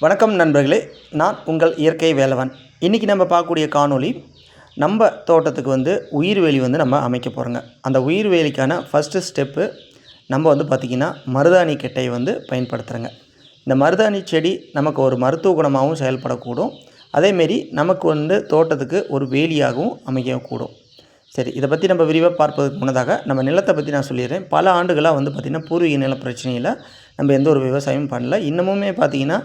வணக்கம் நண்பர்களே, நான் உங்கள் இயற்கை வேலவன். இன்றைக்கி நம்ம பார்க்கக்கூடிய காணொளி, நம்ம தோட்டத்துக்கு உயிர் வேலி நம்ம அமைக்க போகிறோங்க. அந்த உயிர் வேலிக்கான ஃபஸ்ட்டு ஸ்டெப்பு நம்ம பார்த்திங்கன்னா மருதாணி கட்டையை பயன்படுத்துகிறோங்க. இந்த மருதாணி செடி நமக்கு ஒரு மருத்துவ குணமாகவும் செயல்படக்கூடும். அதேமாரி நமக்கு தோட்டத்துக்கு ஒரு வேலியாகவும் அமைக்கக்கூடும். சரி, இதை பற்றி நம்ம விரிவாக பார்ப்பதற்கு முன்னதாக நம்ம நிலத்தை பற்றி நான் சொல்லிடுறேன். பல ஆண்டுகளாக பார்த்திங்கன்னா பூர்வீக நில பிரச்சனையில் நம்ம எந்த ஒரு விவசாயமும் பண்ணல. இன்னமுமே பார்த்திங்கன்னா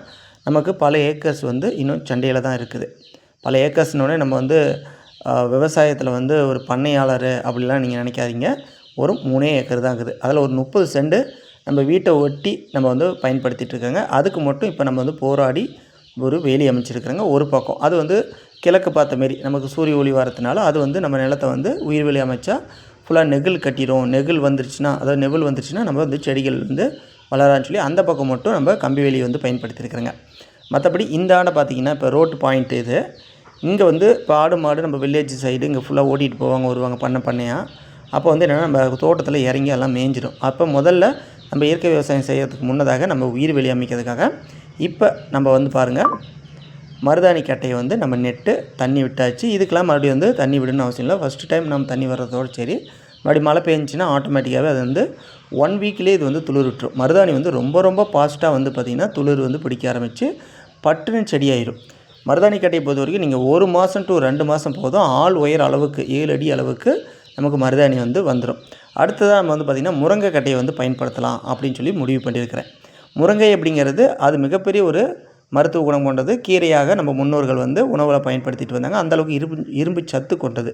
நமக்கு பல ஏக்கர்ஸ் இன்னும் சண்டையில் தான் இருக்குது. பல ஏக்கர்ஸ்னோடனே நம்ம விவசாயத்தில் ஒரு பண்ணையாளர் அப்படிலாம் நீங்கள் நினைக்காதீங்க. ஒரு 3 ஏக்கர் தான் இருக்குது. அதில் ஒரு 30 சென்ட் நம்ம வீட்டை ஒட்டி நம்ம பயன்படுத்திகிட்ருக்கோங்க. அதுக்கு மட்டும் இப்போ நம்ம போராடி ஒரு வேலி அமைச்சிருக்கிறோங்க. ஒரு பக்கம் அது கிழக்கு பார்த்த மாரி நமக்கு சூரிய ஒளி வரதுனால அது நம்ம நிலத்தை உயிர் வேலி அமைச்சா ஃபுல்லாக நெகிழ் கட்டிடும். நெகிழ் வந்துருச்சுன்னா, அதாவது நெகிழ் வந்துருச்சுன்னா நம்ம செடிகள் வளரான்னு சொல்லி அந்த பக்கம் மட்டும் நம்ம கம்பி வேலி பயன்படுத்தியிருக்கிறோங்க. மற்றபடி இந்த ஆண்டை பார்த்திங்கன்னா இப்போ ரோட்டு பாயிண்ட் இது. இங்கே இப்போ ஆடு மாடு நம்ம வில்லேஜ் சைடு இங்கே ஃபுல்லாக ஓட்டிகிட்டு போவாங்க வருவாங்க பண்ணையாக. அப்போ என்னென்னா நம்ம தோட்டத்தில் இறங்கி எல்லாம் மேய்ஞ்சிடும். அப்போ முதல்ல நம்ம இயற்கை விவசாயம் செய்கிறதுக்கு முன்னதாக நம்ம உயிர் வேலி அமைக்கிறதுக்காக இப்போ நம்ம பாருங்கள், மருதாணி கட்டையை நம்ம நெட்டு தண்ணி விட்டாச்சு. இதுக்கெல்லாம் மறுபடியும் தண்ணி விடணும்னு அவசியம் இல்லை. ஃபஸ்ட்டு டைம் நம்ம தண்ணி வர்றதோடு சரி, மறுபடியும் மழை பெஞ்சின்னா ஆட்டோமேட்டிக்காகவே அது 1 வீக்லேயே இது துளிர் விட்டுரும். மருதாணி ரொம்ப ஃபாஸ்ட்டாக பார்த்திங்கன்னா துளிர் பிடிக்க ஆரம்பித்து பட்டுன்னு செடியாயிடும். மருதாணி கட்டையை பொறுத்த வரைக்கும் நீங்கள் 1 மாதம் to 2 மாதம் போதும் ஆள் உயர் அளவுக்கு 7 அடி அளவுக்கு நமக்கு மருதாணி வந்துடும். அடுத்ததாக நம்ம பார்த்திங்கன்னா முருங்கை கட்டையை பயன்படுத்தலாம் அப்படின்னு சொல்லி முடிவு பண்ணியிருக்கிறேன். முருங்கை அப்படிங்கிறது அது மிகப்பெரிய ஒரு மருத்துவ குணம் கொண்டது. கீரையாக நம்ம முன்னோர்கள் உணவில் பயன்படுத்திட்டு வந்தாங்க. அந்தளவுக்கு இரும்பு சத்து கொண்டது.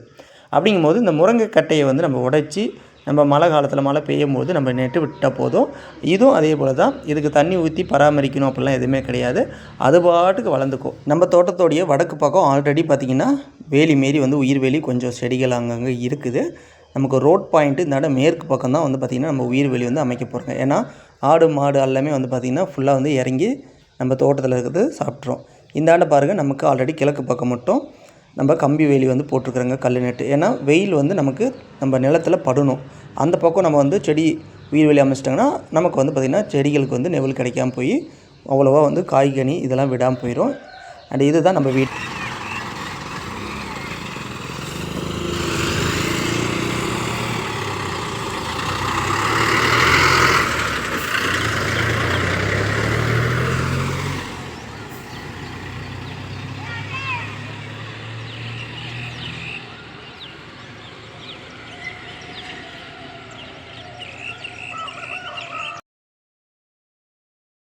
அப்படிங்கும்போது இந்த முருங்கை கட்டையை நம்ம உடைச்சி நம்ம மழை காலத்தில் மழை பெய்யும் போது நம்ம நெட்டு விட்டால் போதும். இதுவும் அதே போல் தான். இதுக்கு தண்ணி ஊற்றி பராமரிக்கணும் அப்படிலாம் எதுவுமே கிடையாது. அது பாட்டுக்கு வளர்ந்துக்கும். நம்ம தோட்டத்தோடைய வடக்கு பக்கம் ஆல்ரெடி பார்த்திங்கன்னா வேலி மாரி உயிர் வேலி கொஞ்சம் செடிகள் அங்கங்கே இருக்குது. நமக்கு ரோட் பாயிண்ட்டு இந்த மேற்கு பக்கம் தான் பார்த்திங்கன்னா நம்ம உயிர் வேலி அமைக்க போகிறோங்க. ஏன்னா ஆடு மாடு எல்லாமே பார்த்திங்கன்னா ஃபுல்லாக இறங்கி நம்ம தோட்டத்தில் இருக்கிறது சாப்பிட்றோம். இந்த ஆண்டை பாருங்கள், நமக்கு ஆல்ரெடி கிழக்கு பக்கம் மட்டும் நம்ம கம்பி வேலி போட்டிருக்குறோங்க, கல் நெட்டு. ஏன்னா வெயில் நமக்கு நம்ம நிலத்தில் படணும். அந்த பக்கம் நம்ம செடி உயிர் வேலி அமைச்சிட்டாங்கன்னா நமக்கு பார்த்திங்கன்னா செடிகளுக்கு நெல் கிடைக்காமல் போய் அவ்வளோவா காய்கனி இதெல்லாம் விடாமல் போயிடும். அண்ட் இதுதான் நம்ம